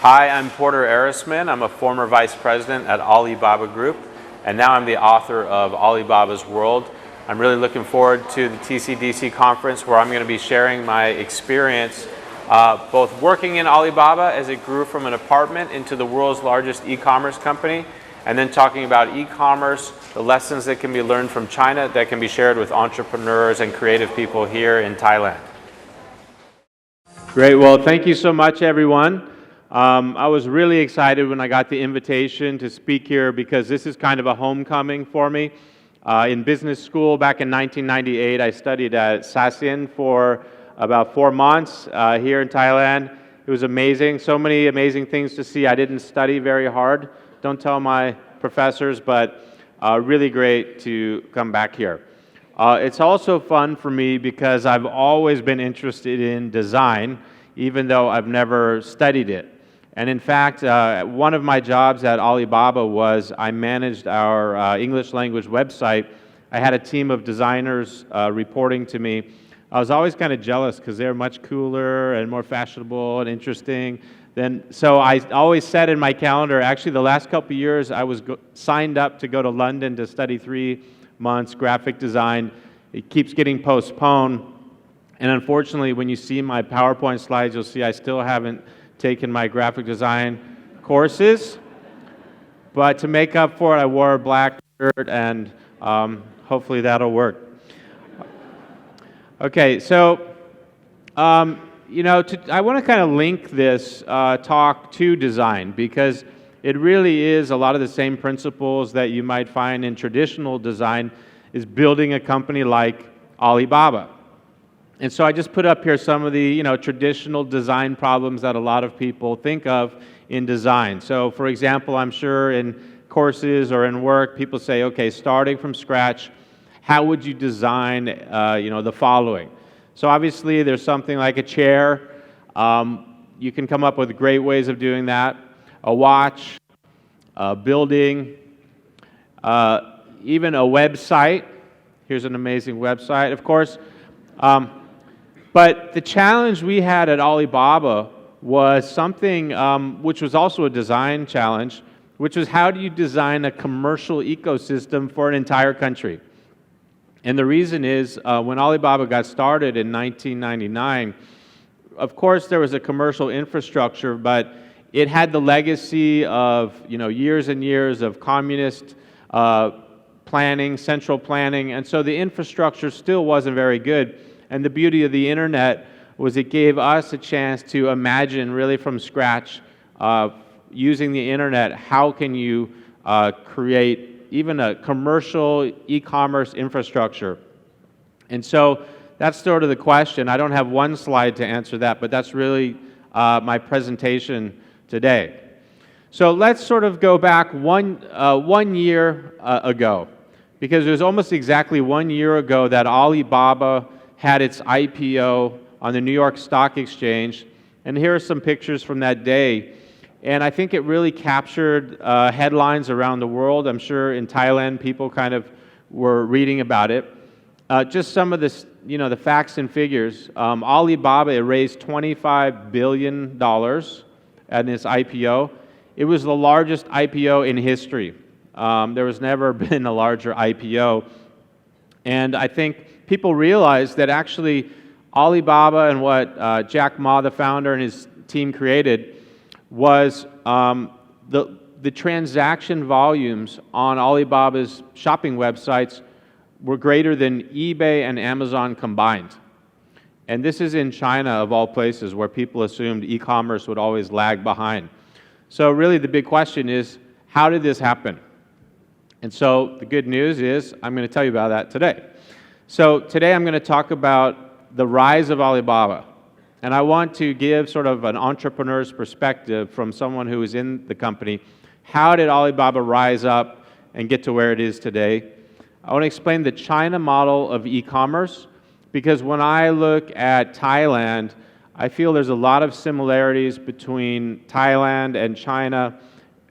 Hi, I'm Porter Erisman. I'm a former vice president at Alibaba Group, and now I'm the author of Alibaba's World. I'm really looking forward to the TCDC conference where I'm going to be sharing my experience both working in Alibaba as it grew from an apartment into the world's largest e-commerce company, and then talking about e-commerce, the lessons that can be learned from China that can be shared with entrepreneurs and creative people here in Thailand. Great. Well, thank you so much, everyone. I was really excited when I got the invitation to speak here because this is kind of a homecoming for me. In business school back in 1998, I studied at Sasien for about 4 months here in Thailand. It was amazing. So many amazing things to see. I didn't study very hard. Don't tell my professors, but really great to come back here. It's also fun for me because I've always been interested in design, even though I've never studied it. And in fact, one of my jobs at Alibaba was I managed our English language website. I had a team of designers reporting to me. I was always kind of jealous because they're much cooler and more fashionable and interesting. So I always set in my calendar, actually the last couple of years I was signed up to go to London to study 3 months graphic design. It keeps getting postponed. And unfortunately, when you see my PowerPoint slides, you'll see I still haven't taken my graphic design courses. But to make up for it, I wore a black shirt, and hopefully that'll work. Okay, so I want to kind of link this talk to design because it really is a lot of the same principles that you might find in traditional design is building a company like Alibaba. And so I just put up here some of the traditional design problems that a lot of people think of in design. So for example, I'm sure in courses or in work, people say, okay, starting from scratch, how would you design the following? So obviously there's something like a chair. You can come up with great ways of doing that. A watch, a building, even a website. Here's an amazing website, of course. But the challenge we had at Alibaba was something which was also a design challenge, which was how do you design a commercial ecosystem for an entire country? And the reason is when Alibaba got started in 1999, of course there was a commercial infrastructure, but it had the legacy of years and years of communist planning, central planning, and so the infrastructure still wasn't very good. And the beauty of the internet was it gave us a chance to imagine really from scratch, using the internet, how can you create even a commercial e-commerce infrastructure. And so that's sort of the question. I don't have one slide to answer that, but that's really my presentation today. So let's sort of go back one year ago, because it was almost exactly 1 year ago that Alibaba had its IPO on the New York Stock Exchange. And here are some pictures from that day. And I think it really captured headlines around the world. I'm sure in Thailand people kind of were reading about it. Just some of this, the facts and figures. Alibaba raised $25 billion at its IPO. It was the largest IPO in history. There was never been a larger IPO. And I think people realized that actually Alibaba and what Jack Ma, the founder, and his team created was the transaction volumes on Alibaba's shopping websites were greater than eBay and Amazon combined. And this is in China, of all places, where people assumed e-commerce would always lag behind. So really the big question is, how did this happen? And so the good news is I'm going to tell you about that today. So today I'm going to talk about the rise of Alibaba. And I want to give sort of an entrepreneur's perspective from someone who is in the company. How did Alibaba rise up and get to where it is today? I want to explain the China model of e-commerce, because when I look at Thailand, I feel there's a lot of similarities between Thailand and China,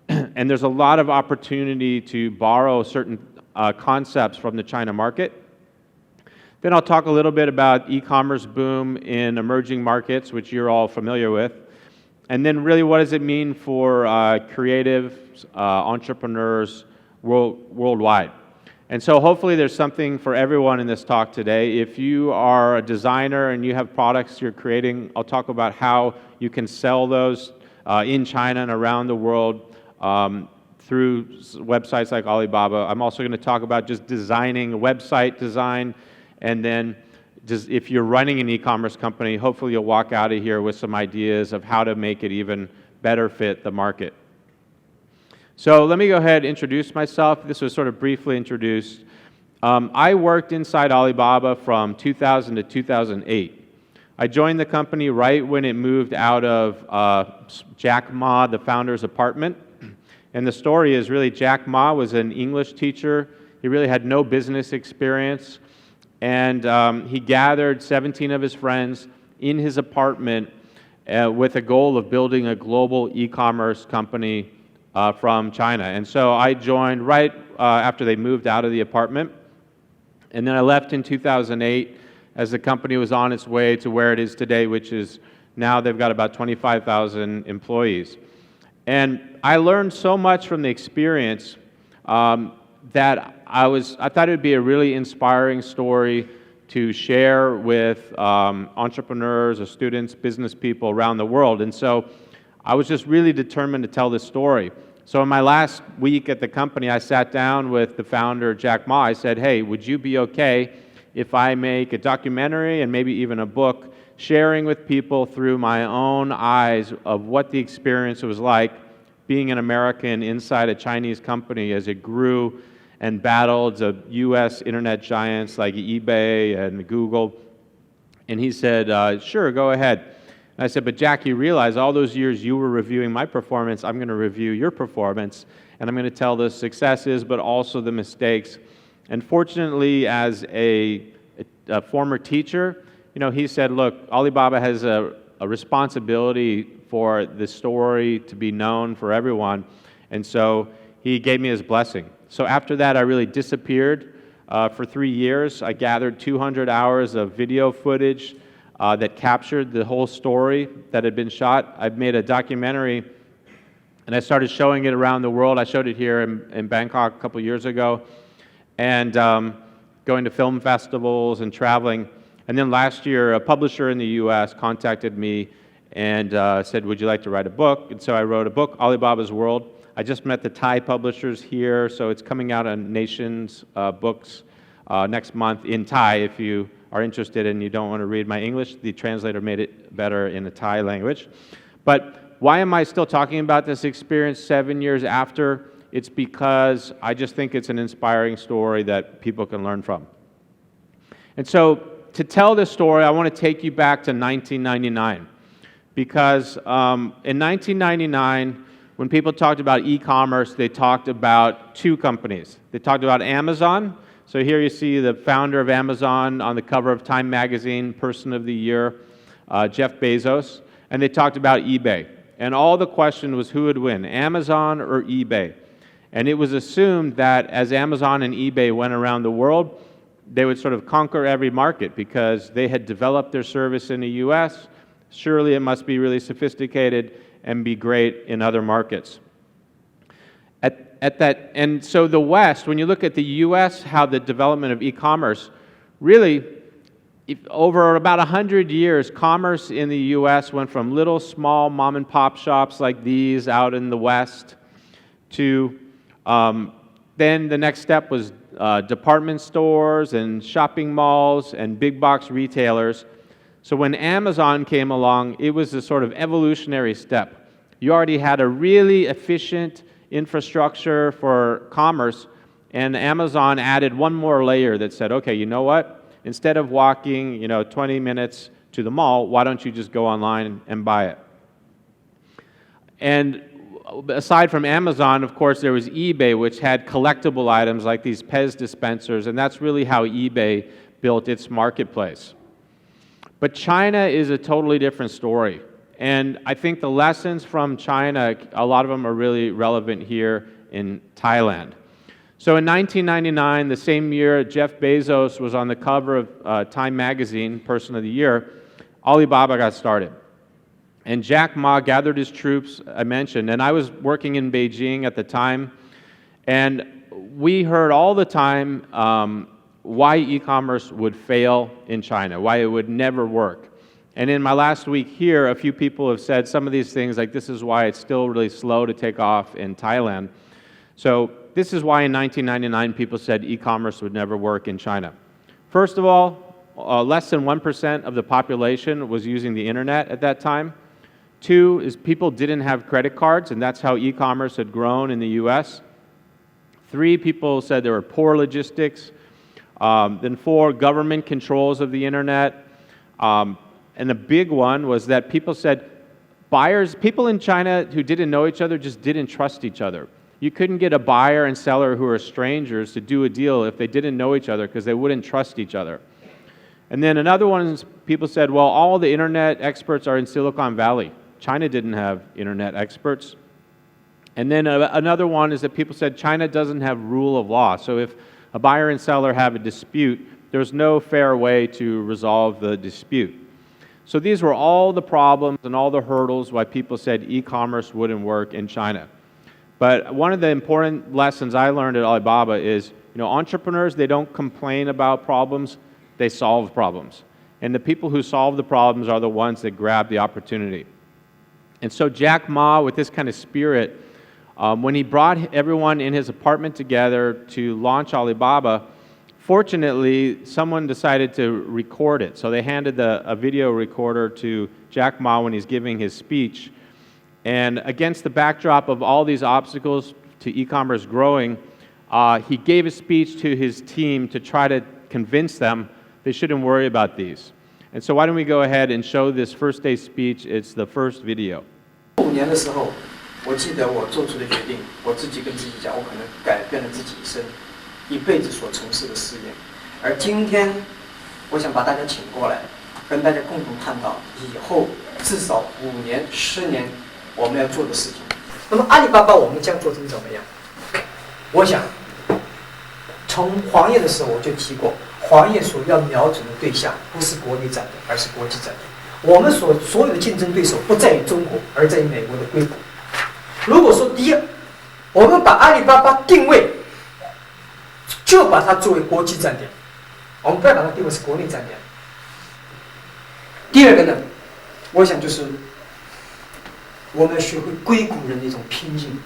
and there's a lot of opportunity to borrow certain concepts from the China market. Then I'll talk a little bit about e-commerce boom in emerging markets, which you're all familiar with. And then really, what does it mean for creative entrepreneurs worldwide? And so hopefully there's something for everyone in this talk today. If you are a designer and you have products you're creating, I'll talk about how you can sell those in China and around the world through websites like Alibaba. I'm also going to talk about just designing, website design, and then just if you're running an e-commerce company, hopefully you'll walk out of here with some ideas of how to make it even better fit the market. So let me go ahead and introduce myself. This was sort of briefly introduced. I worked inside Alibaba from 2000 to 2008. I joined the company right when it moved out of Jack Ma, the founder's apartment. And the story is really Jack Ma was an English teacher. He really had no business experience. And he gathered 17 of his friends in his apartment with a goal of building a global e-commerce company from China. And so I joined right after they moved out of the apartment. And then I left in 2008 as the company was on its way to where it is today, which is now they've got about 25,000 employees. And I learned so much from the experience that I thought it would be a really inspiring story to share with entrepreneurs or students, business people around the world. And so I was just really determined to tell this story. So in my last week at the company, I sat down with the founder, Jack Ma. I said, hey, would you be okay if I make a documentary and maybe even a book sharing with people through my own eyes of what the experience was like being an American inside a Chinese company as it grew and battled the US internet giants like eBay and Google? And he said, sure, go ahead. And I said, but Jack, you realize all those years you were reviewing my performance, I'm going to review your performance, and I'm going to tell the successes, but also the mistakes. And fortunately, as a former teacher, he said, look, Alibaba has a responsibility for the story to be known for everyone. And so he gave me his blessing. So after that, I really disappeared for 3 years. I gathered 200 hours of video footage that captured the whole story that had been shot. I made a documentary, and I started showing it around the world. I showed it here in Bangkok a couple years ago, and going to film festivals and traveling. And then last year, a publisher in the US contacted me and said, would you like to write a book? And so I wrote a book, Alibaba's World. I just met the Thai publishers here, so it's coming out on Nations Books next month in Thai. If you are interested and you don't want to read my English, the translator made it better in the Thai language. But why am I still talking about this experience 7 years after? It's because I just think it's an inspiring story that people can learn from. And so to tell this story, I want to take you back to 1999. Because in 1999, when people talked about e-commerce, they talked about two companies. They talked about Amazon. So here you see the founder of Amazon on the cover of Time Magazine, Person of the Year, Jeff Bezos. And they talked about eBay. And all the question was who would win, Amazon or eBay? And it was assumed that as Amazon and eBay went around the world, they would sort of conquer every market because they had developed their service in the US. Surely it must be really sophisticated and be great in other markets. And so the West, when you look at the US, how the development of e-commerce, really, over about 100 years, commerce in the US went from little small mom and pop shops like these out in the West to then the next step was department stores and shopping malls and big box retailers. So when Amazon came along, it was a sort of evolutionary step. You already had a really efficient infrastructure for commerce, and Amazon added one more layer that said, okay, you know what? Instead of walking 20 minutes to the mall, why don't you just go online and buy it? And aside from Amazon, of course, there was eBay, which had collectible items like these Pez dispensers, and that's really how eBay built its marketplace. But China is a totally different story. And I think the lessons from China, a lot of them are really relevant here in Thailand. So in 1999, the same year Jeff Bezos was on the cover of Time Magazine, Person of the Year, Alibaba got started. And Jack Ma gathered his troops, I mentioned, and I was working in Beijing at the time, and we heard all the time why e-commerce would fail in China, why it would never work. And in my last week here, a few people have said some of these things, like this is why it's still really slow to take off in Thailand. So this is why in 1999 people said e-commerce would never work in China. First of all, less than 1% of the population was using the internet at that time. Two is people didn't have credit cards, and that's how e-commerce had grown in the US. Three, people said there were poor logistics. Then four, government controls of the internet. And the big one was that people said people in China who didn't know each other just didn't trust each other. You couldn't get a buyer and seller who are strangers to do a deal if they didn't know each other because they wouldn't trust each other. And then another one is people said, well, all the internet experts are in Silicon Valley. China didn't have internet experts. And then another one is that people said China doesn't have rule of law. So if a buyer and seller have a dispute, there's no fair way to resolve the dispute. So these were all the problems and all the hurdles why people said e-commerce wouldn't work in China. But one of the important lessons I learned at Alibaba is, entrepreneurs, they don't complain about problems, they solve problems. And the people who solve the problems are the ones that grab the opportunity. And so Jack Ma, with this kind of spirit, when he brought everyone in his apartment together to launch Alibaba, fortunately, someone decided to record it. So they handed a video recorder to Jack Ma when he's giving his speech. And against the backdrop of all these obstacles to e-commerce growing, he gave a speech to his team to try to convince them they shouldn't worry about these. And so why don't we go ahead and show this first day speech. It's the first video. 5年的时候，我记得我做出的决定，我自己跟自己讲，我可能改变了自己一辈子所从事的事业。而今天，我想把大家请过来，跟大家共同探讨以后至少5年、10年我们要做的事情。那么阿里巴巴我们将做成怎么样？我想，从黄页的时候我就提过，黄页所要瞄准的对象不是国内战略，而是国际战略。我们所有的竞争对手不在于中国，而在于美国的硅谷。如果说第一，我们把阿里巴巴定位，就把它作为国际站点，我们不要把它定位是国内站点。第二个呢，我想就是我们要学会硅谷人的一种拼劲。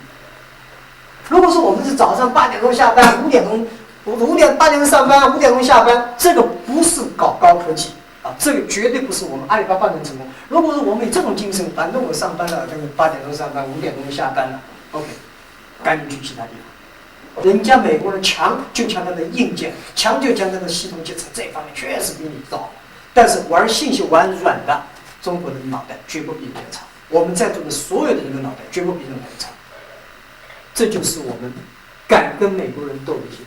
如果说我们是早上8点钟下班，8点钟上班，5点钟下班，这个不是搞高科技。这个绝对不是我们阿里巴巴能成功。如果说我们有这种精神，反正我上班了，就是8点钟上班，5点钟下班了 ，OK， 赶紧去其他地方。人家美国人强就强他的硬件，强就强他的系统建设，这一方面确实比你早。但是玩信息玩软的，中国人的脑袋绝不比别人差。我们在座的所有的人的脑袋绝不比任何人差。这就是我们敢跟美国人斗的一些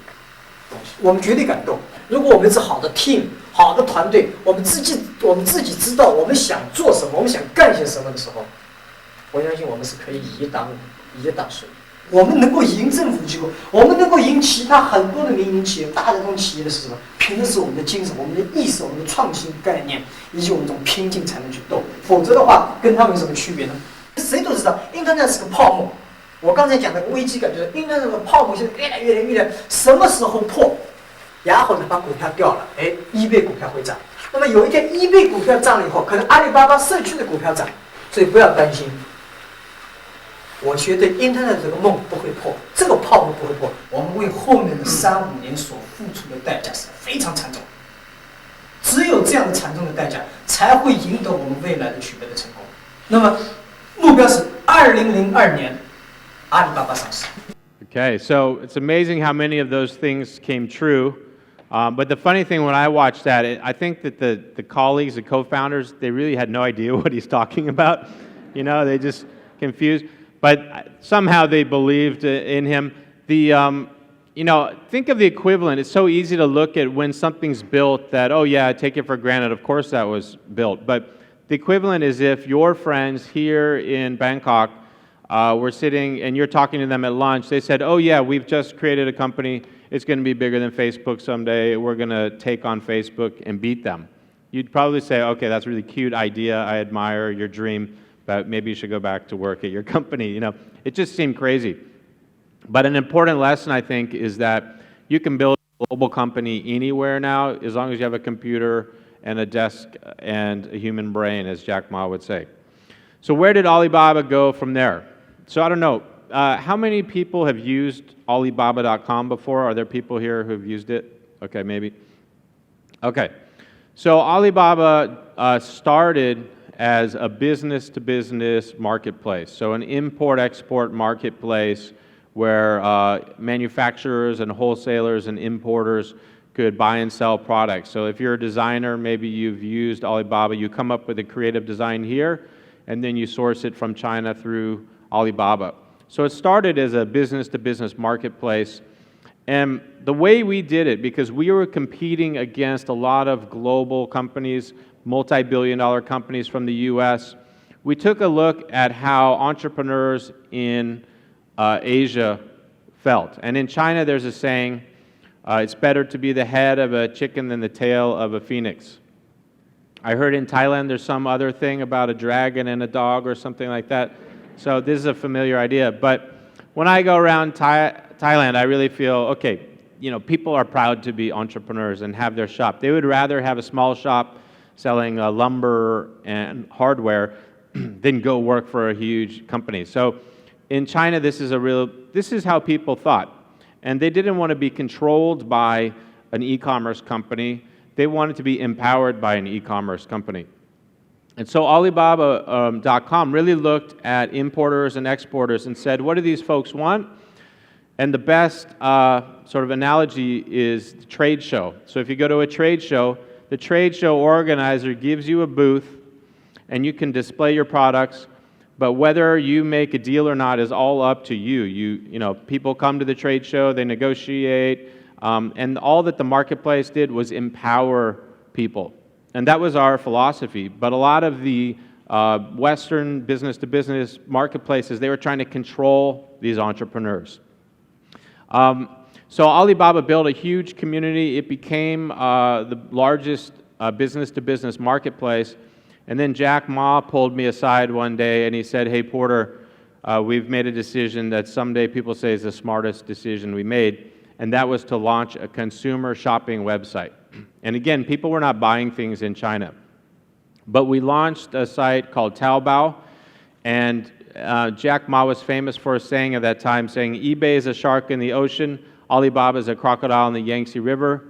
东西，我们绝对敢斗。如果我们是好的 team。好的团队，我们自己知道我们想做什么，我们想干些什么的时候，我相信我们是可以以一当十。我们能够赢政府机构，我们能够赢其他很多的民营企业、大的这种企业的是什么？凭的是我们的精神、我们的意识、我们的创新概念，以及我们这种拼劲才能去斗。否则的话，跟他们有什么区别呢？谁都知道 ，Internet 是个泡沫。我刚才讲的危机感就是 Internet 这个泡沫现在越来，什么时候破？然后呢，把股票掉了，eBay 股票会涨。那么有一天 eBay 股票涨了以后，可能阿里巴巴社区的股票涨，所以不要担心。我觉得 Internet 这个梦不会破，这个泡沫不会破。我们为后面的3、5年所付出的代价是非常惨重，只有这样的惨重的代价，才会赢得我们未来的取得的成功。那么目标是2002年，阿里巴巴上市。Okay, so it's amazing how many of those things came true. But the funny thing when I watched that, I think that the colleagues, the co-founders, they really had no idea what he's talking about. They just confused. But somehow they believed in him. Think of the equivalent. It's so easy to look at when something's built that, oh yeah, I take it for granted. Of course that was built. But the equivalent is if your friends here in Bangkok were sitting and you're talking to them at lunch, they said, oh yeah, we've just created a company. It's going to be bigger than Facebook someday. We're going to take on Facebook and beat them. You'd probably say, okay, that's a really cute idea. I admire your dream. but maybe you should go back to work at your company. It just seemed crazy. But an important lesson, I think, is that you can build a global company anywhere now as long as you have a computer and a desk and a human brain, as Jack Ma would say. So where did Alibaba go from there? So I don't know. How many people have used Alibaba.com before? Are there people here who have used it? Okay, maybe. Okay. So Alibaba started as a business-to-business marketplace. So an import-export marketplace where manufacturers and wholesalers and importers could buy and sell products. So if you're a designer, maybe you've used Alibaba, you come up with a creative design here, and then you source it from China through Alibaba. So it started as a business-to-business marketplace. And the way we did it, because we were competing against a lot of global companies, multi-billion-dollar companies from the US, we took a look at how entrepreneurs in Asia felt. And in China, there's a saying, it's better to be the head of a chicken than the tail of a phoenix. I heard in Thailand there's some other thing about a dragon and a dog or something like that. So this is a familiar idea. But when I go around Thailand, I really feel, okay, people are proud to be entrepreneurs and have their shop. They would rather have a small shop selling lumber and hardware than go work for a huge company. So in China, this is how people thought. And they didn't want to be controlled by an e-commerce company. They wanted to be empowered by an e-commerce company. And so Alibaba.com really looked at importers and exporters and said, what do these folks want? And the best sort of analogy is the trade show. So if you go to a trade show, the trade show organizer gives you a booth and you can display your products, but whether you make a deal or not is all up to you. People come to the trade show, they negotiate, and all that the marketplace did was empower people. And that was our philosophy. But a lot of the Western business-to-business marketplaces, they were trying to control these entrepreneurs. So Alibaba built a huge community. It became the largest business-to-business marketplace. And then Jack Ma pulled me aside one day and he said, hey, Porter, we've made a decision that someday people say is the smartest decision we made, and that was to launch a consumer shopping website. And again, people were not buying things in China. But we launched a site called Taobao, and Jack Ma was famous for saying at that time, saying, eBay is a shark in the ocean, Alibaba is a crocodile in the Yangtze River.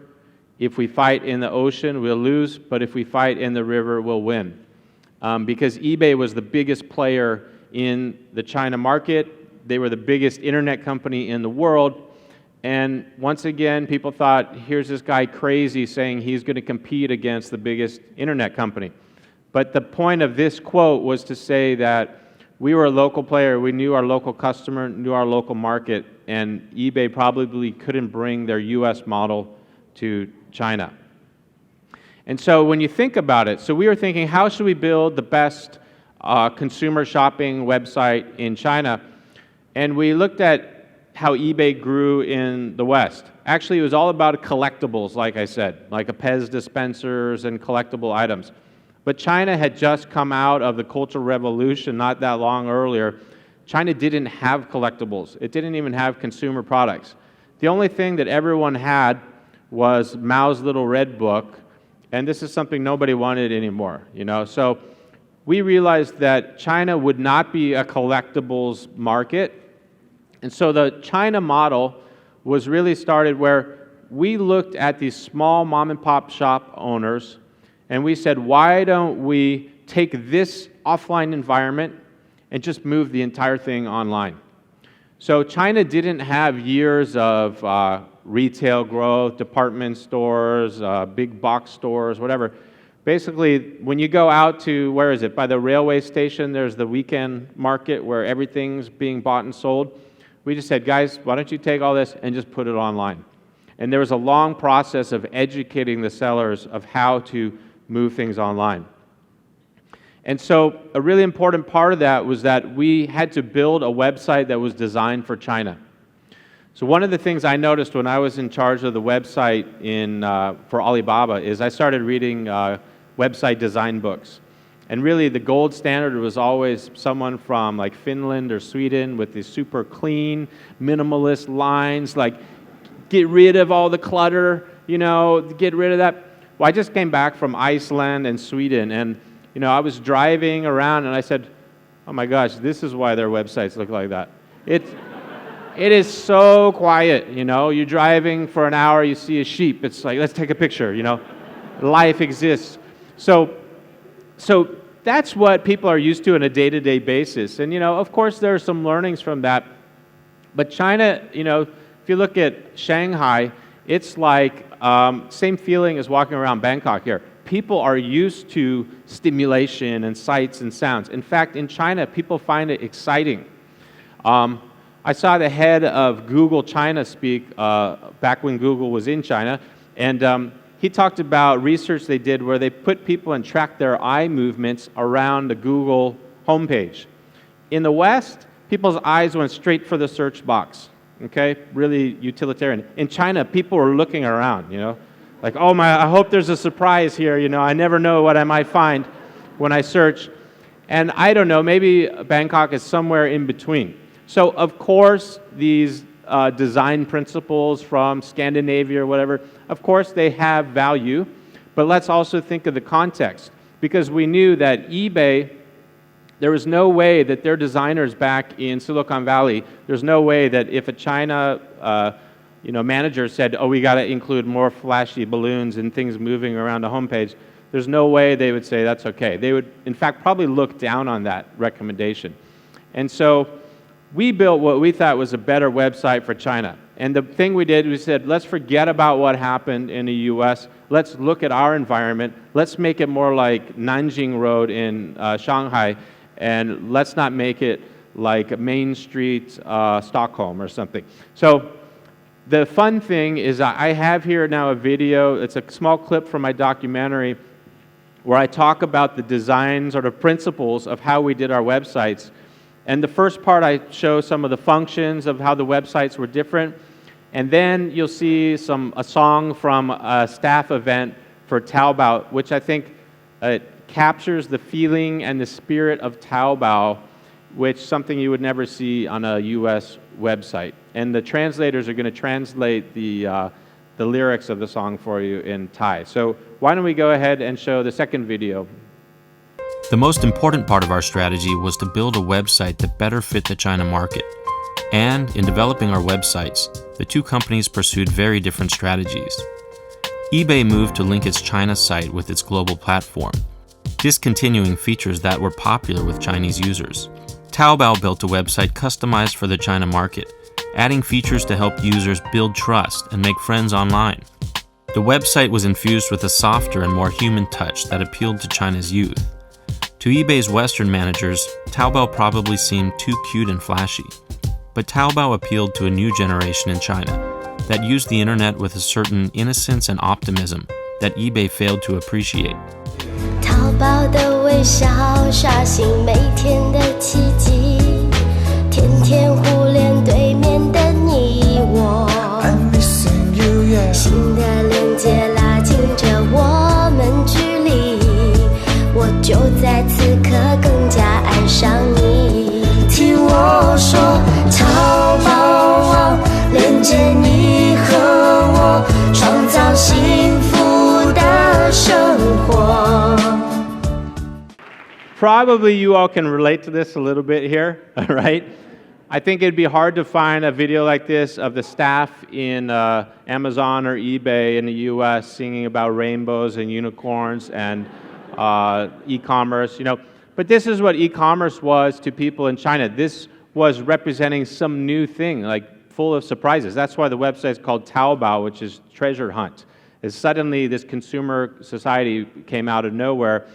If we fight in the ocean, we'll lose, but if we fight in the river, we'll win. Because eBay was the biggest player in the China market. They were the biggest internet company in the world. And once again, people thought, here's this guy crazy saying he's going to compete against the biggest internet company. But the point of this quote was to say that we were a local player, we knew our local customer, knew our local market, and eBay probably couldn't bring their US model to China. And so when you think about it, so we were thinking, how should we build the best consumer shopping website in China? And we looked at how eBay grew in the West. Actually, it was all about collectibles, like I said, like a Pez dispensers and collectible items. But China had just come out of the Cultural Revolution not that long earlier. China didn't have collectibles. It didn't even have consumer products. The only thing that everyone had was Mao's Little Red Book, and this is something nobody wanted anymore, So we realized that China would not be a collectibles market. And so the China model was really started where we looked at these small mom and pop shop owners and we said, why don't we take this offline environment and just move the entire thing online? So China didn't have years of retail growth, department stores, big box stores, whatever. Basically, when you go out to, where is it? By the railway station, there's the weekend market where everything's being bought and sold. We just said, guys, why don't you take all this and just put it online? And there was a long process of educating the sellers of how to move things online. And so a really important part of that was that we had to build a website that was designed for China. So one of the things I noticed when I was in charge of the website for Alibaba is I started reading website design books. And really the gold standard was always someone from like Finland or Sweden with these super clean, minimalist lines, like get rid of all the clutter, get rid of that. Well, I just came back from Iceland and Sweden, and I was driving around and I said, oh my gosh, this is why their websites look like that. It is so quiet, you're driving for an hour, you see a sheep, it's like, let's take a picture, life exists. So that's what people are used to on a day-to-day basis. And, of course, there are some learnings from that. But China, if you look at Shanghai, it's like same feeling as walking around Bangkok here. People are used to stimulation and sights and sounds. In fact, in China, people find it exciting. I saw the head of Google China speak back when Google was in China, and he talked about research they did where they put people and tracked their eye movements around the Google homepage. In the West, people's eyes went straight for the search box, okay? Really utilitarian. In China, people were looking around, like, oh my, I hope there's a surprise here, I never know what I might find when I search. And I don't know, maybe Bangkok is somewhere in between. So, of course, these design principles from Scandinavia or whatever, of course they have value, but let's also think of the context. Because we knew that eBay, there was no way that their designers back in Silicon Valley, there's no way that if a China manager said, oh, we got to include more flashy balloons and things moving around the homepage, there's no way they would say that's okay. They would, in fact, probably look down on that recommendation. And so we built what we thought was a better website for China. And the thing we did, we said, let's forget about what happened in the US. Let's look at our environment. Let's make it more like Nanjing Road in Shanghai. And let's not make it like Main Street, Stockholm or something. So the fun thing is I have here now a video. It's a small clip from my documentary where I talk about the design sort of principles of how we did our websites. And the first part, I show some of the functions of how the websites were different. And then you'll see a song from a staff event for Taobao, which I think captures the feeling and the spirit of Taobao, which is something you would never see on a US website. And the translators are going to translate the lyrics of the song for you in Thai. So why don't we go ahead and show the second video. The most important part of our strategy was to build a website that better fit the China market. And in developing our websites, the two companies pursued very different strategies. eBay moved to link its China site with its global platform, discontinuing features that were popular with Chinese users. Taobao built a website customized for the China market, adding features to help users build trust and make friends online. The website was infused with a softer and more human touch that appealed to China's youth. To eBay's Western managers, Taobao probably seemed too cute and flashy. But Taobao appealed to a new generation in China that used the internet with a certain innocence and optimism that eBay failed to appreciate. 淘宝的微笑刷新每天的奇迹，天天互联对面的你我，新的连接拉近着我们距离。我就在此刻更加爱上你。听我说，淘宝网连接你和我，创造幸福的生活。 Probably you all can relate to this a little bit here, right? I think it'd be hard to find a video like this of the staff in Amazon or eBay in the US singing about rainbows and unicorns and e-commerce, But this is what e-commerce was to people in China. This was representing some new thing, like full of surprises. That's why the website is called Taobao, which is treasure hunt. Is suddenly this consumer society came out of nowhere.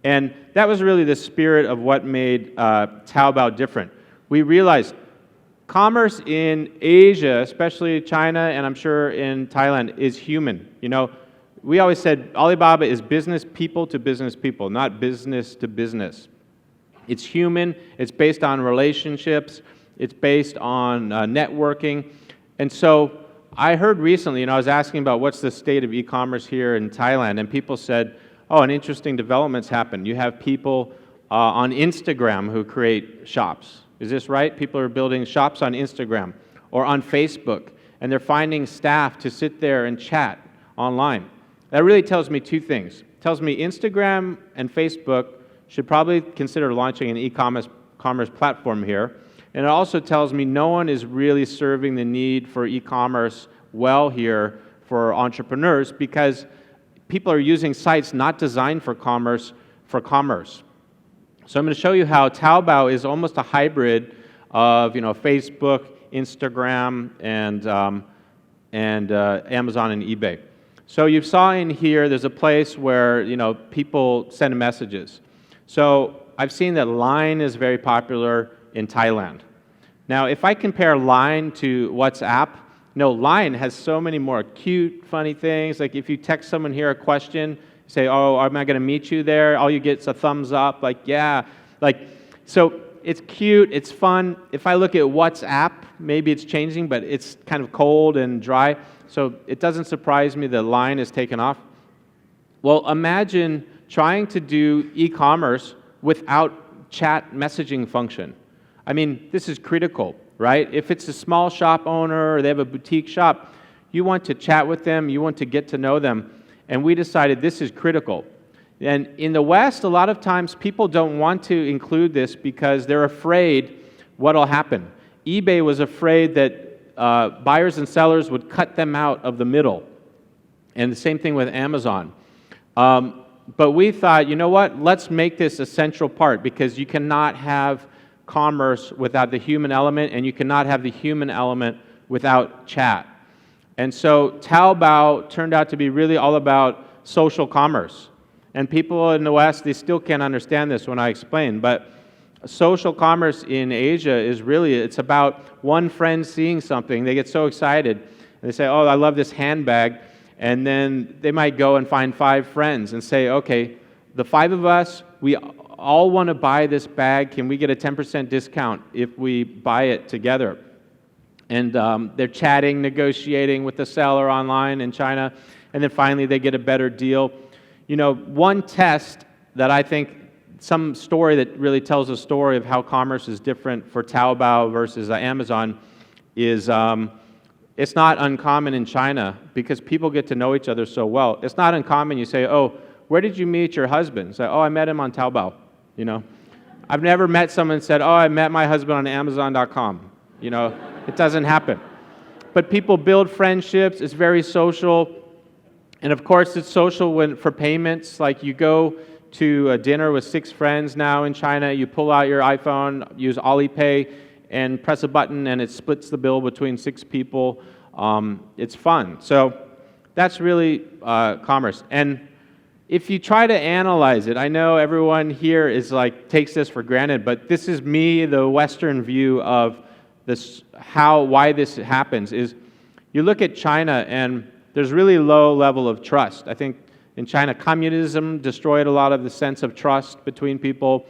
And that was really the spirit of what made Taobao different. We realized commerce in Asia, especially China and I'm sure in Thailand, is human. We always said Alibaba is business people to business people, not business to business. It's human, it's based on relationships, it's based on networking. And so I heard recently, I was asking about what's the state of e-commerce here in Thailand, and people said, oh, and interesting developments happen. You have people on Instagram who create shops. Is this right? People are building shops on Instagram or on Facebook, and they're finding staff to sit there and chat online. That really tells me two things. It tells me Instagram and Facebook should probably consider launching an e-commerce platform here. And it also tells me no one is really serving the need for e-commerce well here for entrepreneurs because people are using sites not designed for commerce. So I'm going to show you how Taobao is almost a hybrid of Facebook, Instagram, and Amazon and eBay. So you saw in here there's a place where people send messages. So I've seen that Line is very popular in Thailand. Now, if I compare Line to WhatsApp, Line has so many more cute, funny things. Like if you text someone here a question, say, oh, am I going to meet you there? All you get is a thumbs up, like, yeah. So it's cute, it's fun. If I look at WhatsApp, maybe it's changing, but it's kind of cold and dry. So it doesn't surprise me that Line is taken off. Well, imagine trying to do e-commerce without chat messaging function. I mean, this is critical, right? If it's a small shop owner or they have a boutique shop, you want to chat with them, you want to get to know them, and we decided this is critical. And in the West, a lot of times people don't want to include this because they're afraid what will happen. eBay was afraid that buyers and sellers would cut them out of the middle. And the same thing with Amazon. But we thought, you know what, let's make this a central part because you cannot have commerce without the human element, and you cannot have the human element without chat. And so Taobao turned out to be really all about social commerce. And people in the West, they still can't understand this when I explain, but social commerce in Asia is really, it's about one friend seeing something, they get so excited, and they say, oh, I love this handbag, and then they might go and find 5 friends and say, okay, the 5 of us, we all want to buy this bag, can we get a 10% discount if we buy it together? And they're chatting, negotiating with the seller online in China, and then finally they get a better deal. One test that I think, some story that really tells a story of how commerce is different for Taobao versus Amazon is it's not uncommon in China because people get to know each other so well. It's not uncommon you say, oh, where did you meet your husband? Say, oh, I met him on Taobao. I've never met someone and said, oh, I met my husband on Amazon.com. It doesn't happen. But people build friendships, it's very social. And of course, it's social for payments. Like you go to a dinner with 6 friends now in China, you pull out your iPhone, use Alipay, and press a button, and it splits the bill between 6 people. It's fun. So that's really commerce. And if you try to analyze it, I know everyone here is takes this for granted, but this is me, the Western view of this, why this happens is you look at China and there's really low level of trust. I think in China, communism destroyed a lot of the sense of trust between people,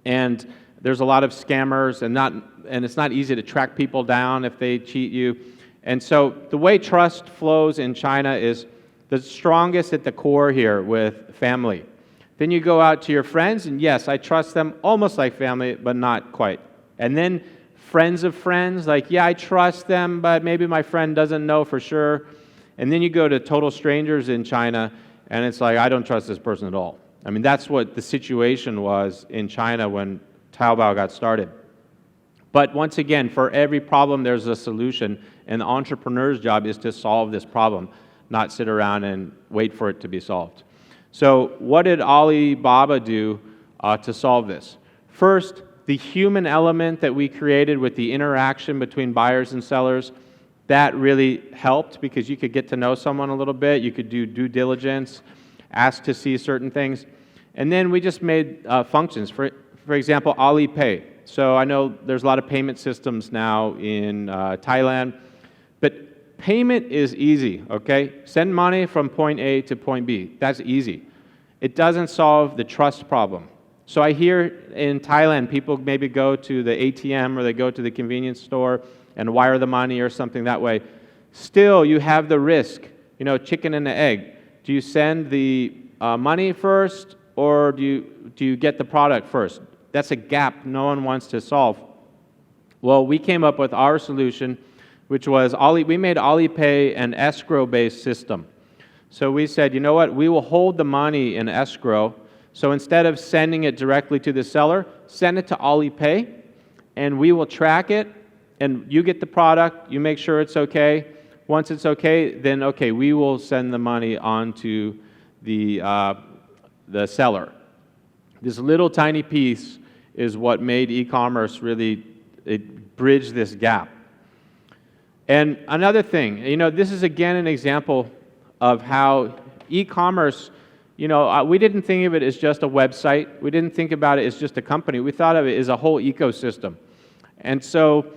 and there's a lot of scammers, and it's not easy to track people down if they cheat you. And so the way trust flows in China is the strongest at the core here with family. Then you go out to your friends, and yes, I trust them almost like family, but not quite. And then friends of friends, yeah, I trust them, but maybe my friend doesn't know for sure. And then you go to total strangers in China, and it's I don't trust this person at all. I mean, that's what the situation was in China when Taobao got started. But once again, for every problem, there's a solution, and the entrepreneur's job is to solve this problem, not sit around and wait for it to be solved. So what did Alibaba do to solve this? First, the human element that we created with the interaction between buyers and sellers, that really helped because you could get to know someone a little bit, you could do due diligence, ask to see certain things. And then we just made functions. For example, Alipay. So I know there's a lot of payment systems now in Thailand, but payment is easy, okay? Send money from point A to point B. That's easy. It doesn't solve the trust problem. So I hear in Thailand, people maybe go to the ATM or they go to the convenience store and wire the money or something that way. Still, you have the risk, chicken and the egg. Do you send the money first, or do you get the product first? That's a gap no one wants to solve. Well, we came up with our solution, which was we made Alipay an escrow-based system. So we said, you know what, we will hold the money in escrow. So instead of sending it directly to the seller, send it to Alipay, and we will track it, and you get the product, you make sure it's okay. Once it's okay, then okay, we will send the money on to the seller. This little tiny piece is what made e-commerce really, it bridged this gap. And another thing, this is again an example of how e-commerce, we didn't think of it as just a website. We didn't think about it as just a company. We thought of it as a whole ecosystem. And so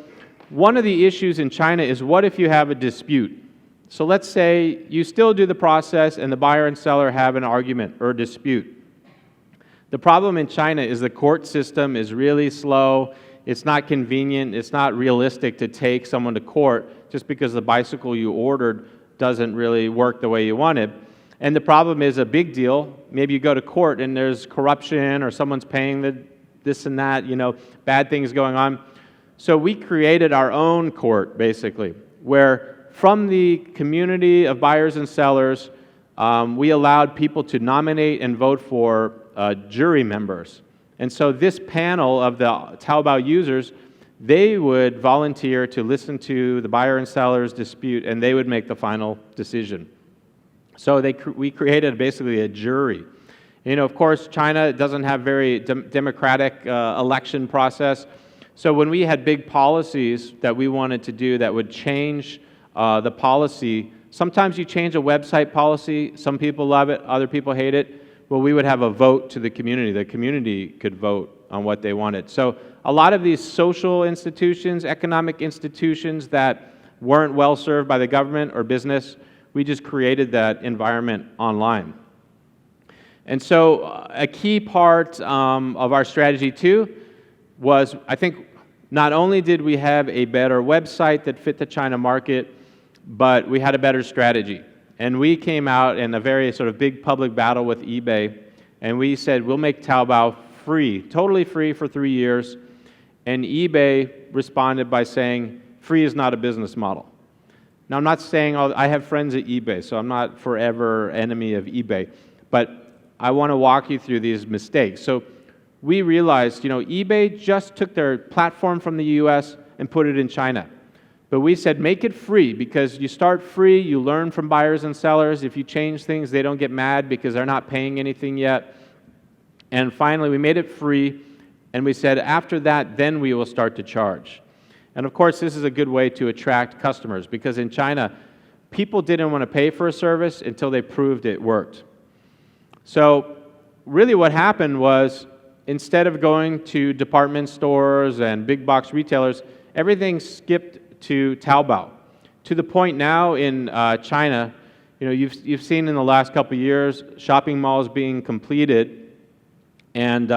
one of the issues in China is, what if you have a dispute? So let's say you still do the process and the buyer and seller have an argument or a dispute. The problem in China is the court system is really slow. It's not convenient. It's not realistic to take someone to court just because the bicycle you ordered doesn't really work the way you wanted. And the problem is a big deal. Maybe you go to court and there's corruption or someone's paying this and that, bad things going on. So we created our own court, basically, where from the community of buyers and sellers, we allowed people to nominate and vote for jury members. And so this panel of the Taobao users, they would volunteer to listen to the buyer and seller's dispute, and they would make the final decision. So we created basically a jury. Of course, China doesn't have very democratic election process. So when we had big policies that we wanted to do that would change the policy, sometimes you change a website policy, some people love it, other people hate it. Well, we would have a vote to the community. The community could vote on what they wanted. So a lot of these social institutions, economic institutions that weren't well served by the government or business, we just created that environment online. And so a key part of our strategy too was, I think, not only did we have a better website that fit the China market, but we had a better strategy. And we came out in a very sort of big public battle with eBay, and we said, we'll make Taobao free, totally free for 3 years. And eBay responded by saying, free is not a business model. Now, I'm not saying, I have friends at eBay, so I'm not forever enemy of eBay, but I want to walk you through these mistakes. So we realized, eBay just took their platform from the US and put it in China. But we said, make it free, because you start free, you learn from buyers and sellers. If you change things, they don't get mad because they're not paying anything yet. And finally, we made it free, and we said, after that, then we will start to charge. And of course, this is a good way to attract customers, because in China, people didn't want to pay for a service until they proved it worked. So really what happened was, instead of going to department stores and big box retailers, everything skipped to Taobao, to the point now in China, you've seen in the last couple of years shopping malls being completed, and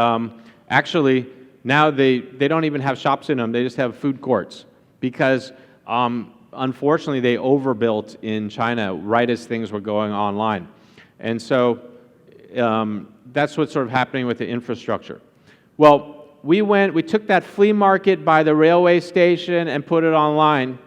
actually now they don't even have shops in them, they just have food courts, because unfortunately they overbuilt in China right as things were going online. And so that's what's sort of happening with the infrastructure. Well, we took that flea market by the railway station and put it online,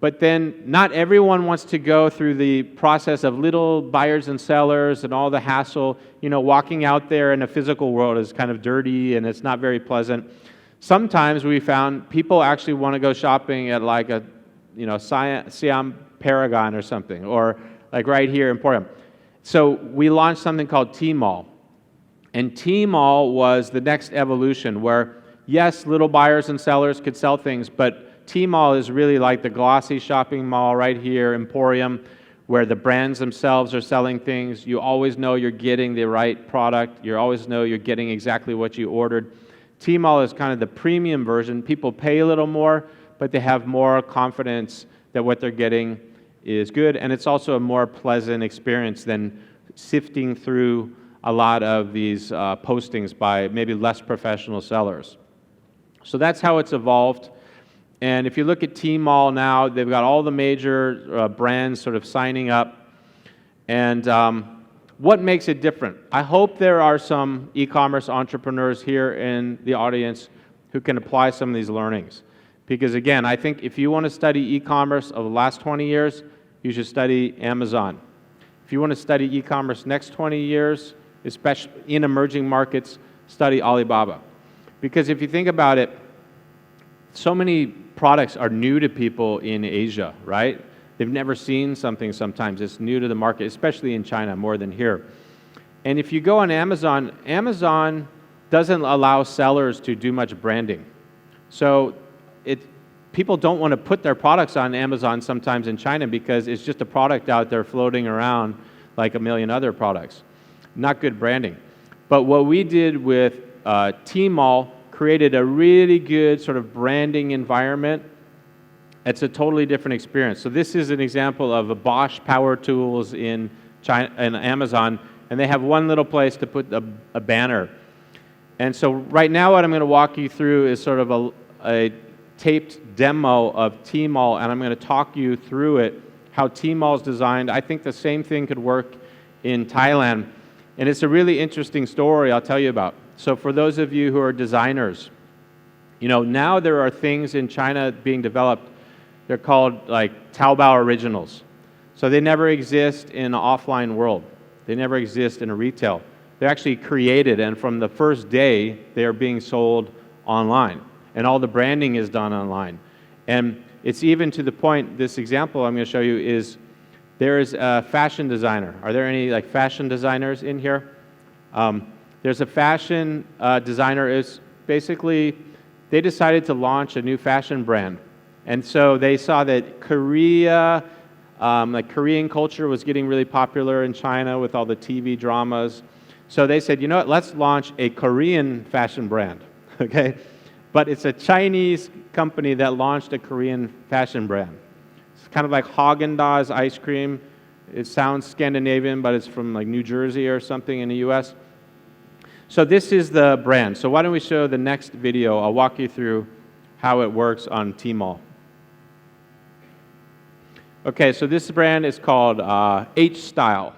but then not everyone wants to go through the process of little buyers and sellers and all the hassle. Walking out there in a physical world is kind of dirty and it's not very pleasant. Sometimes we found people actually want to go shopping at like a, Siam Paragon or something, or like right here in Portland. So we launched something called Tmall. And Tmall was the next evolution where, yes, little buyers and sellers could sell things, but Tmall is really like the glossy shopping mall right here, Emporium, where the brands themselves are selling things. You always know you're getting the right product. You always know you're getting exactly what you ordered. Tmall is kind of the premium version. People pay a little more, but they have more confidence that what they're getting is good, and it's also a more pleasant experience than sifting through a lot of these postings by maybe less professional sellers. So that's how it's evolved. And if you look at Tmall now, they've got all the major brands sort of signing up. And what makes it different? I hope there are some e-commerce entrepreneurs here in the audience who can apply some of these learnings. Because again, I think if you want to study e-commerce of the last 20 years, you should study Amazon. If you want to study e-commerce next 20 years, especially in emerging markets, study Alibaba. Because if you think about it, so many products are new to people in Asia, right? They've never seen something sometimes. It's new to the market, especially in China more than here. And if you go on Amazon, Amazon doesn't allow sellers to do much branding. So people don't want to put their products on Amazon sometimes in China because it's just a product out there floating around like a million other products. Not good branding. But what we did with Tmall created a really good sort of branding environment. It's a totally different experience. So this is an example of a Bosch Power Tools in China and Amazon, and they have one little place to put a banner. And so right now what I'm going to walk you through is sort of a taped demo of Tmall, and I'm going to talk you through it, how Tmall is designed. I think the same thing could work in Thailand, and it's a really interesting story I'll tell you about. So for those of you who are designers, you know, now there are things in China being developed. They're called like Taobao originals. So they never exist in an offline world. They never exist in a retail. They're actually created, and from the first day, they are being sold online. And all the branding is done online. And it's even to the point, this example I'm going to show you is, there is a fashion designer. Are there any like fashion designers in here? There's a fashion designer. Is basically, they decided to launch a new fashion brand. And so they saw that Korea, like Korean culture was getting really popular in China with all the TV dramas. So they said, you know what, let's launch a Korean fashion brand, okay? But it's a Chinese company that launched a Korean fashion brand. It's kind of like Haagen-Dazs ice cream. It sounds Scandinavian, but it's from like New Jersey or something in the US. So this is the brand. So why don't we show the next video? I'll walk you through how it works on Tmall. Okay, so this brand is called H-Style.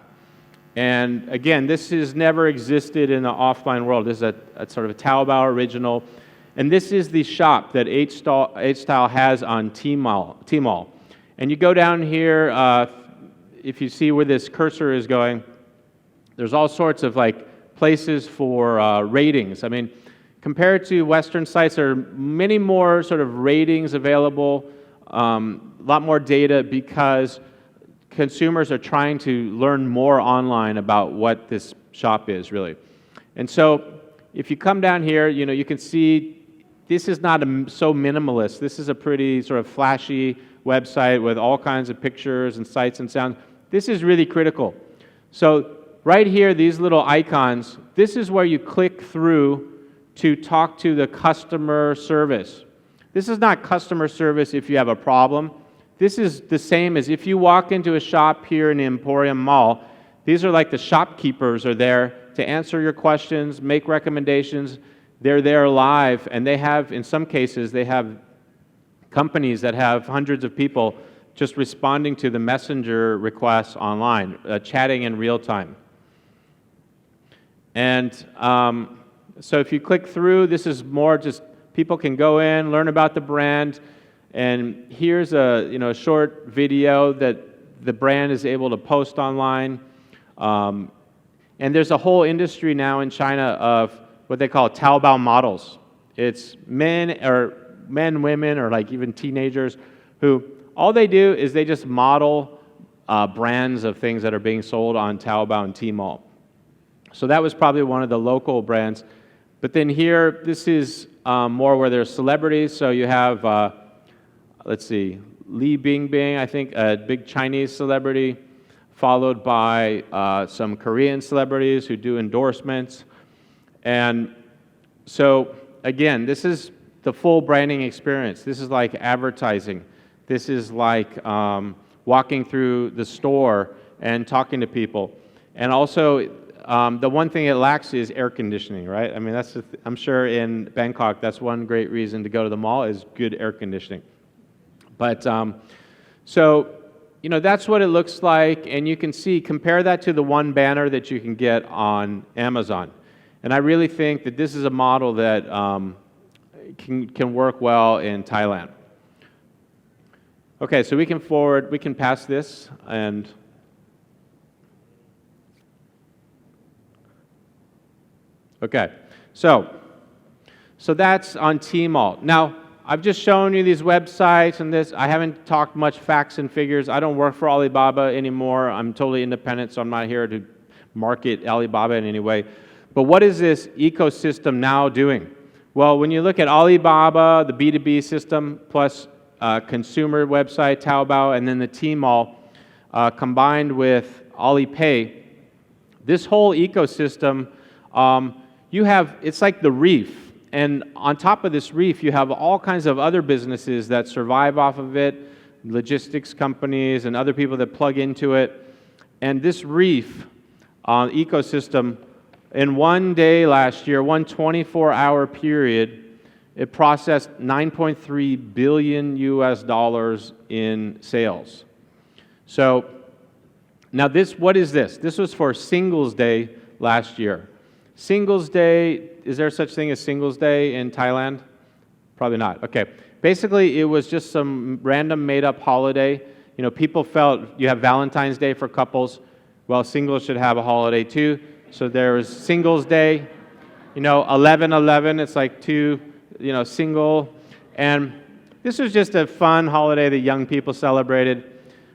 And again, this has never existed in the offline world. This is a sort of a Taobao original. And this is the shop that H-Style has on Tmall. And you go down here, if you see where this cursor is going, there's all sorts of like places for ratings. I mean, compared to Western sites, there are many more sort of ratings available, a lot more data because consumers are trying to learn more online about what this shop is really. And so if you come down here, you know, you can see this is not so minimalist. This is a pretty sort of flashy website with all kinds of pictures and sights and sounds. This is really critical. So right here, these little icons, this is where you click through to talk to the customer service. This is not customer service if you have a problem. This is the same as if you walk into a shop here in the Emporium Mall. These are like the shopkeepers are there to answer your questions, make recommendations. They're there live, and they have, in some cases, they have companies that have hundreds of people just responding to the messenger requests online, chatting in real time. And so if you click through, this is more just people can go in, learn about the brand, and here's a short video that the brand is able to post online. And there's a whole industry now in China of what they call Taobao models. It's men, women, or like even teenagers who all they do is they just model brands of things that are being sold on Taobao and Tmall. So that was probably one of the local brands. But then here, this is more where there's celebrities. So you have, let's see, Li Bingbing, I think, a big Chinese celebrity, followed by some Korean celebrities who do endorsements. And so, again, this is the full branding experience. This is like advertising. This is like walking through the store and talking to people. And also, the one thing it lacks is air conditioning, right? I mean, I'm sure in Bangkok, that's one great reason to go to the mall is good air conditioning. But so, that's what it looks like, and you can see, compare that to the one banner that you can get on Amazon. And I really think that this is a model that can work well in Thailand. Okay, so we can pass this, and okay, so that's on Tmall. Now, I've just shown you these websites and this. I haven't talked much facts and figures. I don't work for Alibaba anymore. I'm totally independent, so I'm not here to market Alibaba in any way. But what is this ecosystem now doing? Well, when you look at Alibaba, the B2B system, plus consumer website, Taobao, and then the Tmall, combined with Alipay, this whole ecosystem, it's like the reef. And on top of this reef, you have all kinds of other businesses that survive off of it, logistics companies and other people that plug into it. And this reef ecosystem, in one day last year, one 24-hour period, it processed $9.3 billion in sales. So now what is this? This was for Singles Day last year. Singles Day, is there such thing as Singles Day in Thailand? Probably not. Okay. Basically, it was just some random made-up holiday. People felt you have Valentine's Day for couples. Well, singles should have a holiday too. So there was Singles Day. 11/11. It's like two, single. And this was just a fun holiday that young people celebrated.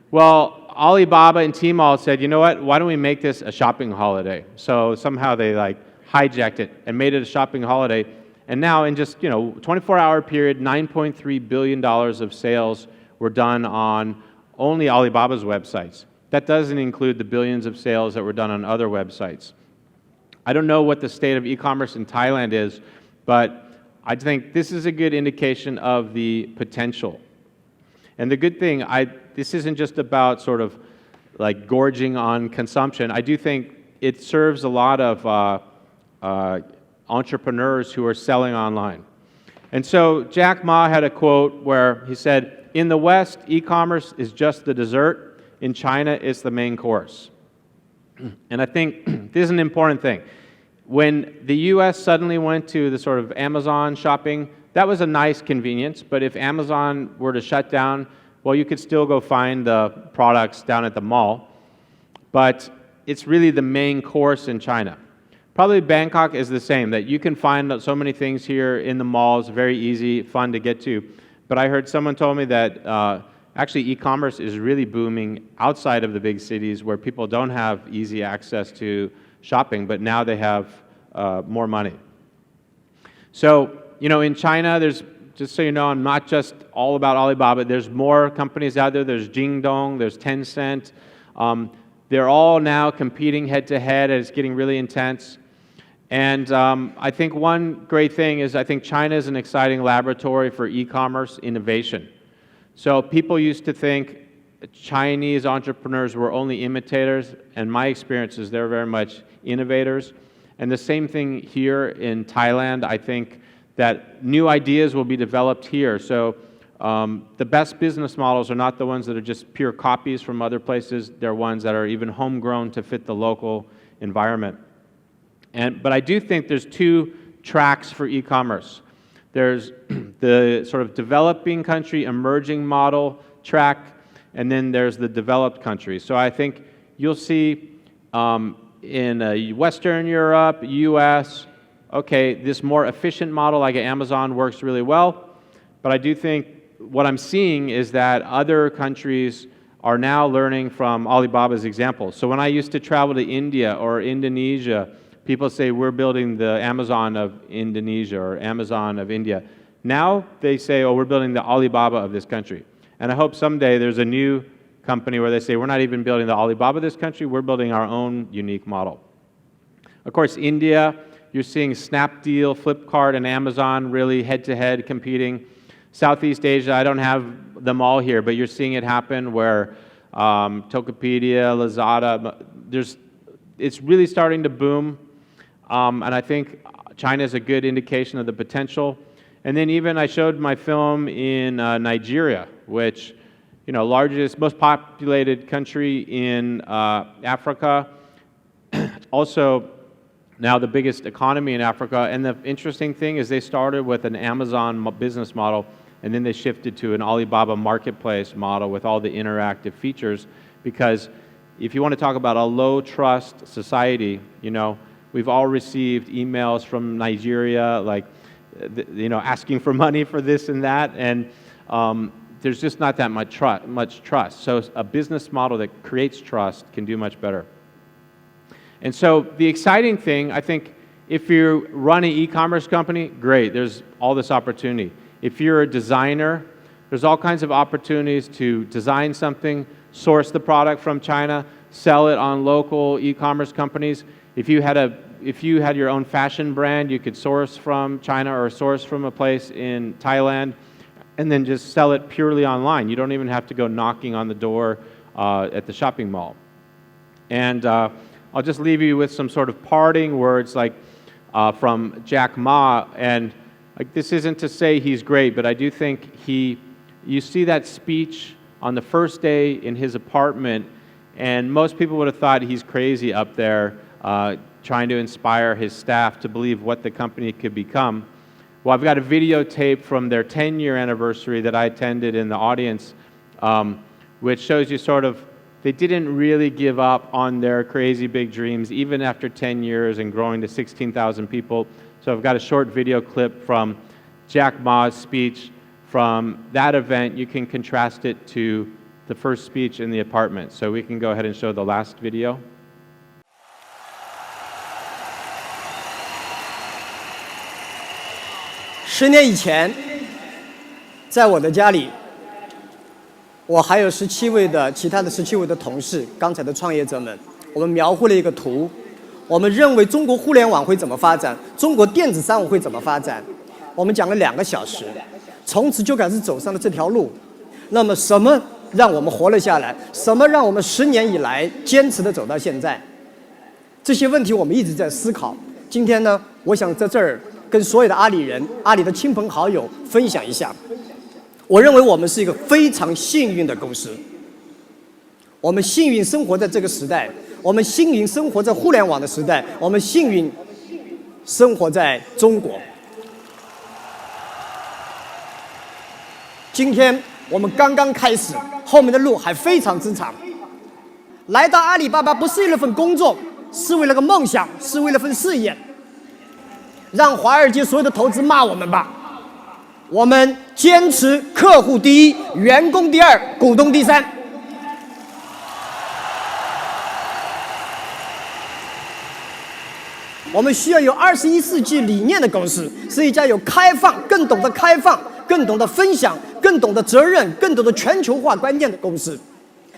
Well, Alibaba and Tmall said, you know what? Why don't we make this a shopping holiday? So somehow they hijacked it and made it a shopping holiday. And now in just, 24-hour period, $9.3 billion of sales were done on only Alibaba's websites. That doesn't include the billions of sales that were done on other websites. I don't know what the state of e-commerce in Thailand is, but I think this is a good indication of the potential. And the good thing, this isn't just about sort of gorging on consumption. I do think it serves a lot of entrepreneurs who are selling online. And so Jack Ma had a quote where he said, in the West, e-commerce is just the dessert. In China, it's the main course. And I think this is an important thing. When the US suddenly went to the sort of Amazon shopping, that was a nice convenience, but if Amazon were to shut down, well, you could still go find the products down at the mall, but it's really the main course in China. Probably Bangkok is the same, that you can find so many things here in the malls, very easy, fun to get to. But I heard someone told me that actually e-commerce is really booming outside of the big cities where people don't have easy access to shopping, but now they have more money. So, in China, there's, just so you know, I'm not just all about Alibaba. There's more companies out there. There's Jingdong, there's Tencent. They're all now competing head-to-head, and it's getting really intense. And I think one great thing is I think China is an exciting laboratory for e-commerce innovation. So people used to think Chinese entrepreneurs were only imitators, and my experience is they're very much innovators. And the same thing here in Thailand. I think that new ideas will be developed here. So the best business models are not the ones that are just pure copies from other places. They're ones that are even homegrown to fit the local environment. But I do think there's two tracks for e-commerce. There's the sort of developing country, emerging model track, and then there's the developed country. So I think you'll see in Western Europe, US, okay, this more efficient model like Amazon works really well, but I do think what I'm seeing is that other countries are now learning from Alibaba's example. So when I used to travel to India or Indonesia, people say we're building the Amazon of Indonesia or Amazon of India. Now they say, oh, we're building the Alibaba of this country. And I hope someday there's a new company where they say, we're not even building the Alibaba of this country, we're building our own unique model. Of course, India, you're seeing Snapdeal, Flipkart, and Amazon really head-to-head competing. Southeast Asia, I don't have them all here, but you're seeing it happen where Tokopedia, Lazada, it's really starting to boom. And I think China is a good indication of the potential. And then even I showed my film in Nigeria, which, largest, most populated country in Africa, also now the biggest economy in Africa. And the interesting thing is they started with an Amazon business model, and then they shifted to an Alibaba marketplace model with all the interactive features, because if you want to talk about a low trust society, we've all received emails from Nigeria, like, asking for money for this and that, and there's just not that much trust. So a business model that creates trust can do much better. And so the exciting thing, I think, if you run an e-commerce company, great, there's all this opportunity. If you're a designer, there's all kinds of opportunities to design something, source the product from China, sell it on local e-commerce companies. If you had your own fashion brand, you could source from China or source from a place in Thailand, and then just sell it purely online. You don't even have to go knocking on the door at the shopping mall. And I'll just leave you with some sort of parting words, like from Jack Ma. And this isn't to say he's great, but I do think you see that speech on the first day in his apartment, and most people would have thought he's crazy up there trying to inspire his staff to believe what the company could become. Well, I've got a videotape from their 10-year anniversary that I attended in the audience, which shows you sort of they didn't really give up on their crazy big dreams, even after 10 years and growing to 16,000 people. So I've got a short video clip from Jack Ma's speech from that event. You can contrast it to the first speech in the apartment. So we can go ahead and show the last video. 10年以前，在我的家里，我还有17位的其他的17位的同事，刚才的创业者们，我们描绘了一个图。我们认为中国互联网会怎么发展，中国电子商务会怎么发展。我们讲了2个小时，从此就开始走上了这条路。那么，什么让我们活了下来？什么让我们10年以来坚持的走到现在？这些问题我们一直在思考。今天呢，我想在这儿跟所有的阿里人、阿里的亲朋好友分享一下。我认为我们是一个非常幸运的公司，我们幸运生活在这个时代，我们幸运生活在互联网的时代，我们幸运生活在中国。今天我们刚刚开始，后面的路还非常之长。来到阿里巴巴不是为了份工作，是为了个梦想，是为了份事业。让华尔街所有的投资骂我们吧。我们坚持客户第一，员工第2，股东第3。我们需要有21世纪理念的公司，是一家有开放、更懂得开放、更懂得分享、更懂得责任、更懂得全球化观念的公司。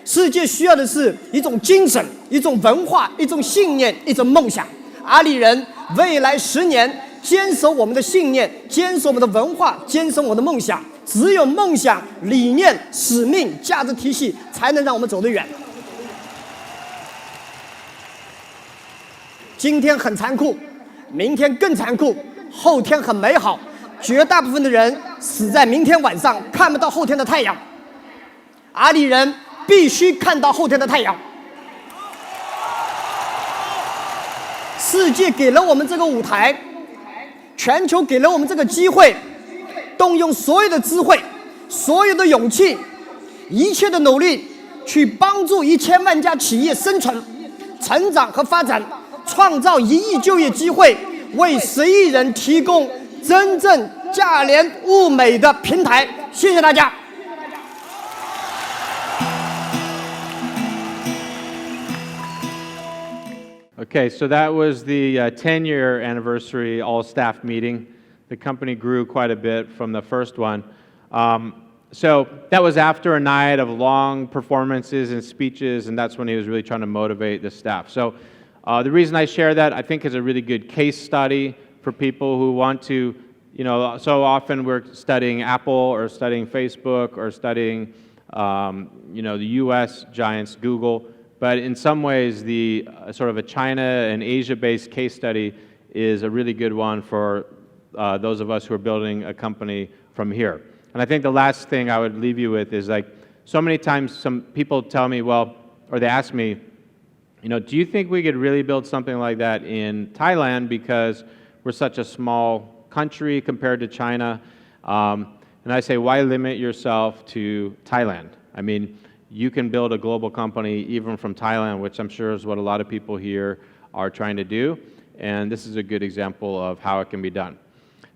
世界需要的是一种精神、一种文化、一种信念、一种梦想。阿里人未来10年。坚守我们的信念，坚守我们的文化，坚守我们的梦想。只有梦想、理念、使命、价值体系，才能让我们走得远。今天很残酷，明天更残酷，后天很美好。绝大部分的人死在明天晚上，看不到后天的太阳。阿里人必须看到后天的太阳。世界给了我们这个舞台。全球给了我们这个机会，动用所有的智慧、所有的勇气、一切的努力，去帮助1000万家企业生存、成长和发展，创造1亿就业机会，为10亿人提供真正价廉物美的平台。谢谢大家。Okay, so that was the 10-year anniversary all-staff meeting. The company grew quite a bit from the first one. So that was after a night of long performances and speeches, and that's when he was really trying to motivate the staff. So the reason I share that, I think, is a really good case study for people who want to, so often we're studying Apple or studying Facebook or studying, the US giants, Google. But in some ways, the sort of a China and Asia-based case study is a really good one for those of us who are building a company from here. And I think the last thing I would leave you with is so many times some people tell me, well, or they ask me, do you think we could really build something like that in Thailand because we're such a small country compared to China? And I say, why limit yourself to Thailand? I mean, you can build a global company even from Thailand, which I'm sure is what a lot of people here are trying to do. And this is a good example of how it can be done.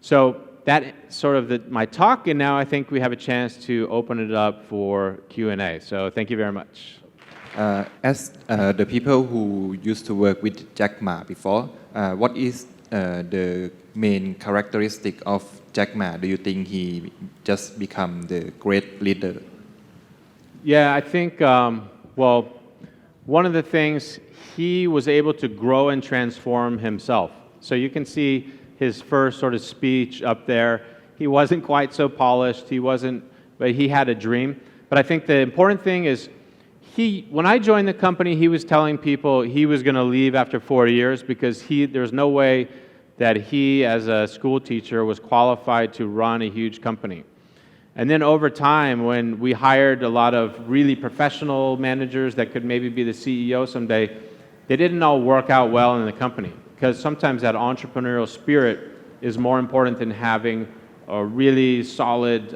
So that sort of my talk, and now I think we have a chance to open it up for Q&A. So thank you very much. As the people who used to work with Jack Ma before, what is the main characteristic of Jack Ma? Do you think he just become the great leader? Yeah, I think, well, one of the things, he was able to grow and transform himself. So you can see his first sort of speech up there. He wasn't quite so polished, but he had a dream. But I think the important thing is, when I joined the company, he was telling people he was going to leave after 4 years because there's no way that he, as a school teacher, was qualified to run a huge company. And then over time, when we hired a lot of really professional managers that could maybe be the CEO someday, they didn't all work out well in the company because sometimes that entrepreneurial spirit is more important than having a really solid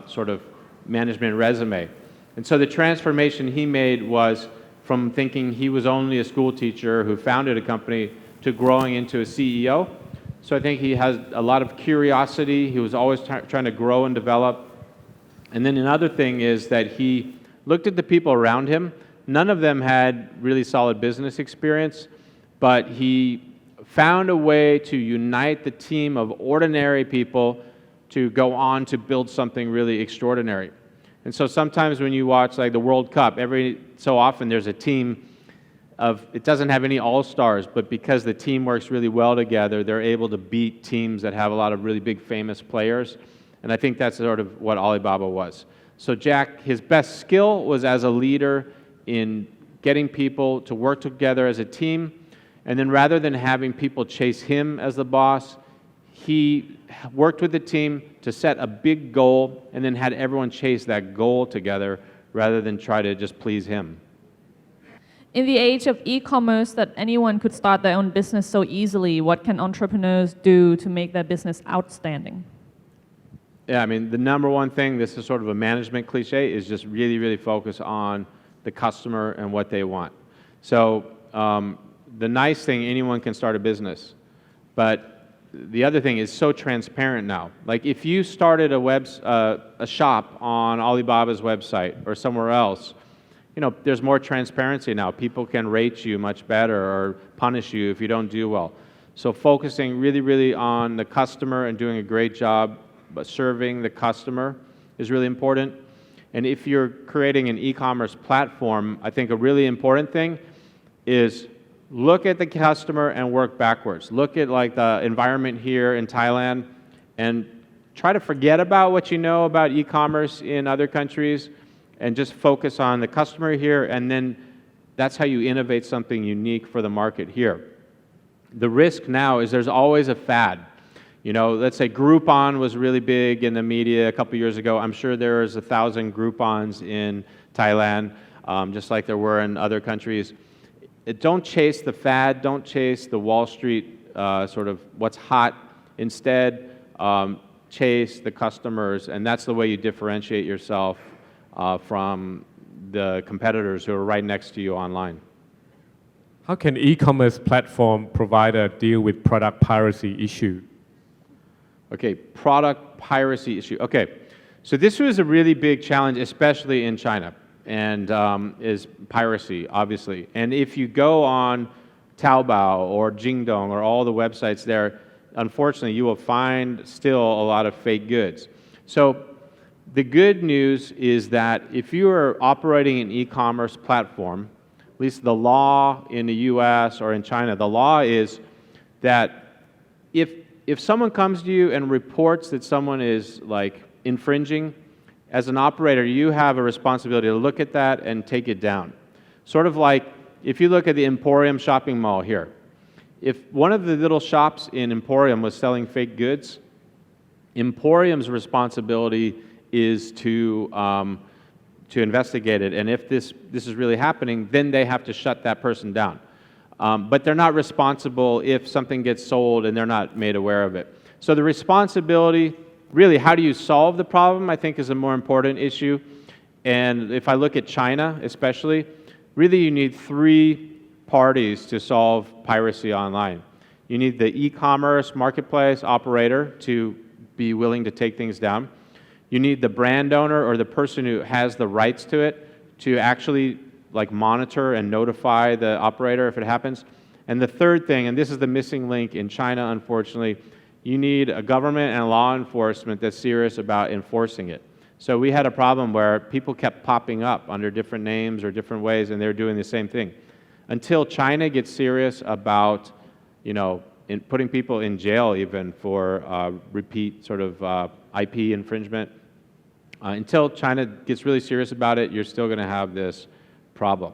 sort of management resume. And so the transformation he made was from thinking he was only a school teacher who founded a company to growing into a CEO. So I think he has a lot of curiosity. He was always trying to grow and develop. And then another thing is that he looked at the people around him. None of them had really solid business experience, but he found a way to unite the team of ordinary people to go on to build something really extraordinary. And so sometimes when you watch like the World Cup, every so often there's a team it doesn't have any all-stars, but because the team works really well together, they're able to beat teams that have a lot of really big famous players. And I think that's sort of what Alibaba was. So Jack, his best skill was as a leader in getting people to work together as a team. And then rather than having people chase him as the boss, he worked with the team to set a big goal and then had everyone chase that goal together rather than try to just please him. In the age of e-commerce that anyone could start their own business so easily, what can entrepreneurs do to make their business outstanding? Yeah, I mean, the number one thing, this is sort of a management cliche, is just really, really focus on the customer and what they want. So the nice thing, anyone can start a business, but the other thing is so transparent now. Like if you started a shop on Alibaba's website or somewhere else, there's more transparency now. People can rate you much better or punish you if you don't do well. So focusing really, really on the customer and doing a great job but serving the customer is really important. And if you're creating an e-commerce platform, I think a really important thing is look at the customer and work backwards. Look at like the environment here in Thailand and try to forget about what you know about e-commerce in other countries and just focus on the customer here, and then that's how you innovate something unique for the market here. The risk now is there's always a fad. Let's say Groupon was really big in the media a couple years ago. I'm sure there's 1,000 Groupons in Thailand, just like there were in other countries. Don't chase the fad. Don't chase the Wall Street sort of what's hot. Instead, chase the customers, and that's the way you differentiate yourself from the competitors who are right next to you online. How can e-commerce platform provider deal with product piracy issue? Okay, product piracy issue. Okay, so this was a really big challenge, especially in China, and is piracy, obviously. And if you go on Taobao or Jingdong or all the websites there, unfortunately, you will find still a lot of fake goods. So the good news is that if you are operating an e-commerce platform, at least the law in the US or in China, the law is that if someone comes to you and reports that someone is like infringing, as an operator, you have a responsibility to look at that and take it down. Sort of like if you look at the Emporium shopping mall here, if one of the little shops in Emporium was selling fake goods, Emporium's responsibility is to to investigate it. And if this is really happening, then they have to shut that person down. But they're not responsible if something gets sold and they're not made aware of it. So the responsibility, really, how do you solve the problem, I think is a more important issue. And if I look at China especially, really you need three parties to solve piracy online. You need the e-commerce marketplace operator to be willing to take things down. You need the brand owner or the person who has the rights to it to actually like monitor and notify the operator if it happens. And the third thing, and this is the missing link in China, unfortunately, you need a government and law enforcement that's serious about enforcing it. So we had a problem where people kept popping up under different names or different ways, and they're doing the same thing. Until China gets serious about, in putting people in jail even for repeat sort of IP infringement, until China gets really serious about it, you're still going to have this problem.